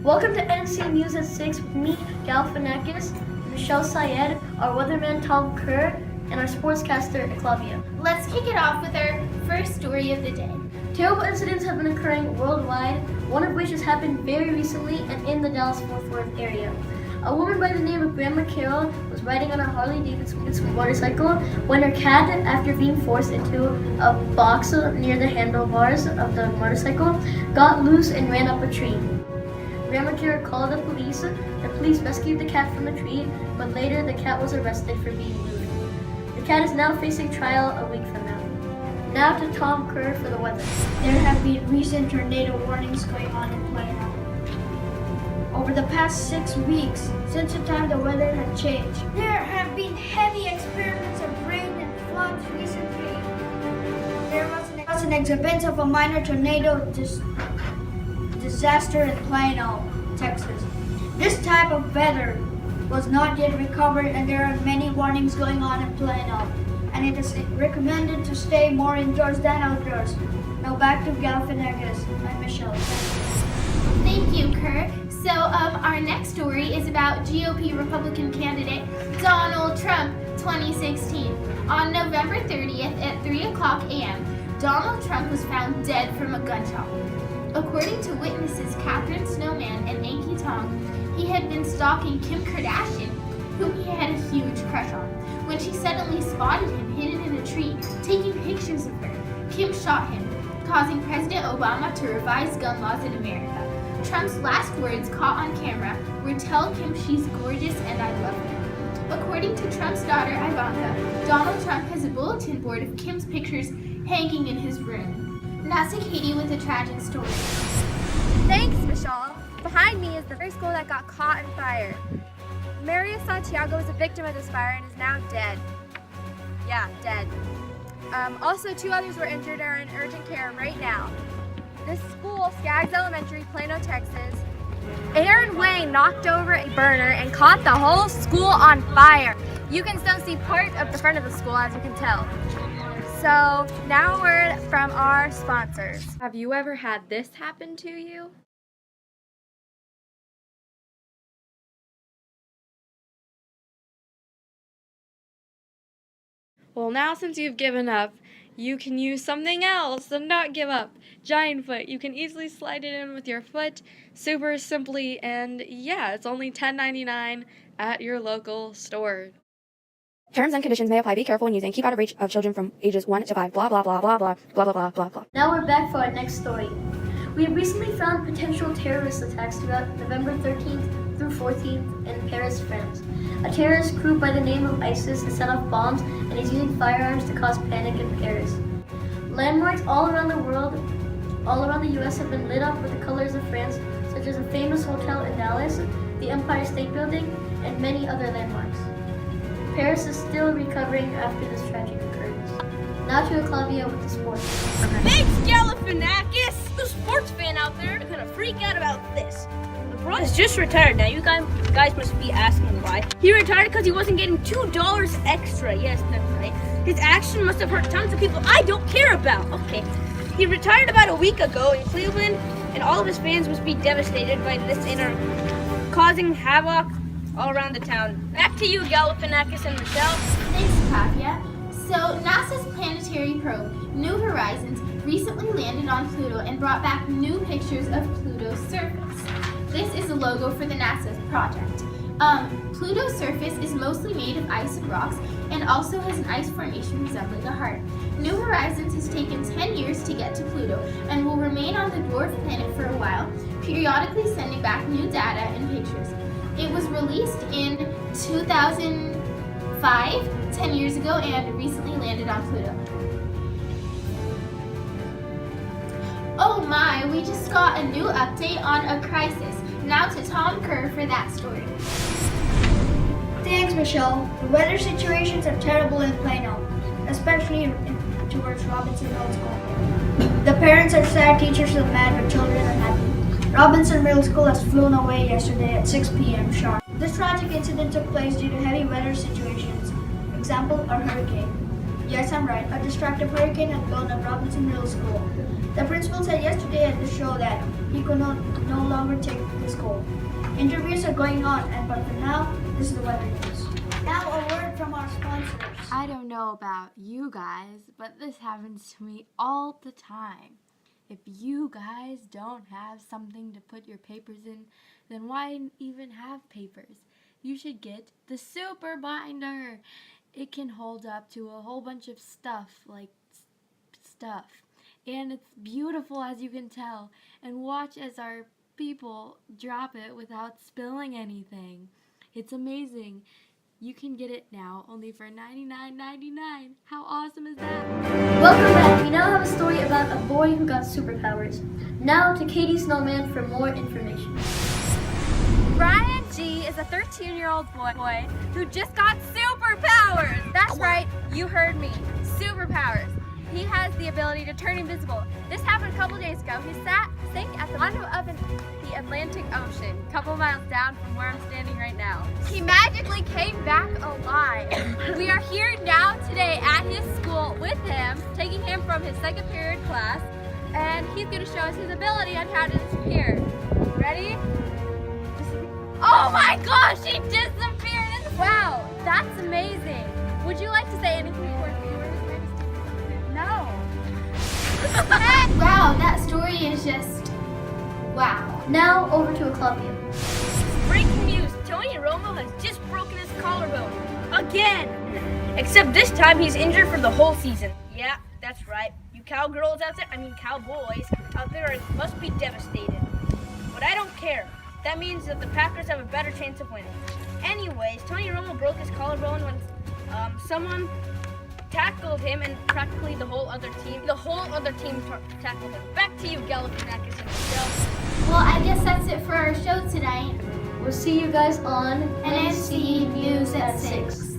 Welcome to NC News at 6 with me, Galifianakis, Michelle Syed, our weatherman Tom Kerr, and our sportscaster Eclavia. Let's kick it off with our first story of the day. Terrible incidents have been occurring worldwide, one of which has happened very recently and in the Dallas-Fort Worth area. A woman by the name of Grandma Carol was riding on a Harley-Davidson motorcycle when her cat, after being forced into a box near the handlebars of the motorcycle, got loose and ran up a tree. Grandma Carol called the police. The police rescued the cat from the tree, but later the cat was arrested for being rude. The cat is now facing trial a week from now. Now to Tom Kerr for the weather. There have been recent tornado warnings going on in Plano. Over the past 6 weeks, since the time the weather had changed, there have been heavy experiments of rain and floods recently. There was an exhibit of a minor tornado disaster in Plano, Texas. This type of weather was not yet recovered, and there are many warnings going on in Plano, and it is recommended to stay more indoors than outdoors. Now back to Galifianakis and Michelle. Thank you, Kerr. So our next story is about GOP Republican candidate Donald Trump 2016. On November 30th at 3 o'clock a.m., Donald Trump was found dead from a gunshot. According to witnesses Catherine Snowman and Anki Tong, he had been stalking Kim Kardashian, whom he had a huge crush on. When she suddenly spotted him hidden in a tree, taking pictures of her, Kim shot him, causing President Obama to revise gun laws in America. Trump's last words caught on camera were, "Tell Kim she's gorgeous and I love her." According to Trump's daughter Ivanka, Donald Trump has a bulletin board of Kim's pictures hanging in his room. Now to Katie with a tragic story. Thanks, Michelle. Behind me is the first school that got caught in fire. Maria Santiago was a victim of this fire and is now dead. Yeah, dead. Also, 2 others were injured and are in urgent care right now. This school, Skaggs Elementary, Plano, Texas. Aaron Wayne knocked over a burner and caught the whole school on fire. You can still see part of the front of the school, as you can tell. So, now a word from our sponsors. Have you ever had this happen to you? Well, now since you've given up, you can use something else and not give up. Giant Foot. You can easily slide it in with your foot, super simply, and yeah, it's only $10.99 at your local store. Terms and conditions may apply. Be careful when using. Keep out of reach of children from ages 1 to 5. Blah, blah, blah, blah, blah, blah, blah, blah, blah, blah. Now we're back for our next story. We have recently found potential terrorist attacks throughout November 13th through 14th in Paris, France. A terrorist group by the name of ISIS has set off bombs and is using firearms to cause panic in Paris. Landmarks all around the world, all around the US have been lit up with the colors of France, such as a famous hotel in Dallas, the Empire State Building, and many other landmarks. Paris is still recovering after this tragic occurrence. Now to Eclavia with the sports. Thanks, Galifianakis! The sports fan out there is gonna freak out about this. LeBron is just retired now. You guys must be asking why. He retired because he wasn't getting $2 extra. Yes, that's right. His action must have hurt tons of people I don't care about. Okay. He retired about a week ago in Cleveland, and all of his fans must be devastated by this causing havoc all around the town. Back to you, Galifianakis and Michelle. Thanks, Katya. So NASA's planetary probe, New Horizons, recently landed on Pluto and brought back new pictures of Pluto's surface. This is the logo for the NASA project. Pluto's surface is mostly made of ice and rocks and also has an ice formation resembling a heart. New Horizons has taken 10 years to get to Pluto and will remain on the dwarf planet for a while, periodically sending back new data and pictures. It was released in 2005, 10 years ago, and recently landed on Pluto. Oh my, we just got a new update on a crisis. Now to Tom Kerr for that story. Thanks, Michelle. The weather situations are terrible in Plano, especially towards Robinson Middle School. The parents are sad, teachers are mad, but children are happy. Robinson Middle School has flown away yesterday at 6 p.m. sharp. This tragic incident took place due to heavy weather situations. Example, a hurricane. Yes, I'm right. A destructive hurricane had blown up Robinson Middle School. The principal said yesterday at the show that he could no longer take the school. going on, but for now, this is the weather news. Now a word from our sponsors. I don't know about you guys, but this happens to me all the time. If you guys don't have something to put your papers in, then why even have papers? You should get the Super Binder. It can hold up to a whole bunch of stuff, and it's beautiful, as you can tell. And watch as our people drop it without spilling anything. It's amazing. You can get it now only for $99.99. How awesome is that? Welcome back. We now have a story about a boy who got superpowers. Now to Katie Snowman for more information. Brian G is a 13-year-old boy who just got superpowers. That's right, you heard me. Superpowers. He has the ability to turn invisible. This happened a couple days ago. He sank at the bottom of the Atlantic Ocean, a couple miles down from where I'm standing right now. He magically came back alive. We are here now today at his school with him, taking him from his second period class, and he's going to show us his ability on how to disappear. Ready? Oh my gosh, he disappeared! Wow, that's amazing. Would you like to say anything to our viewers? No. Wow, that story is just wow. Now over to Claudia. Breaking news, Tony Romo has just broken his collarbone. Again! Except this time he's injured for the whole season. Yeah, that's right. You cowboys out there must be devastated. But I don't care. That means that the Packers have a better chance of winning. Anyways, Tony Romo broke his collarbone when someone tackled him, and practically the whole other team tackled him. Back to you, Galifianakis and Michelle. Well, I guess that's it for our show tonight. We'll see you guys on NSC News at 6.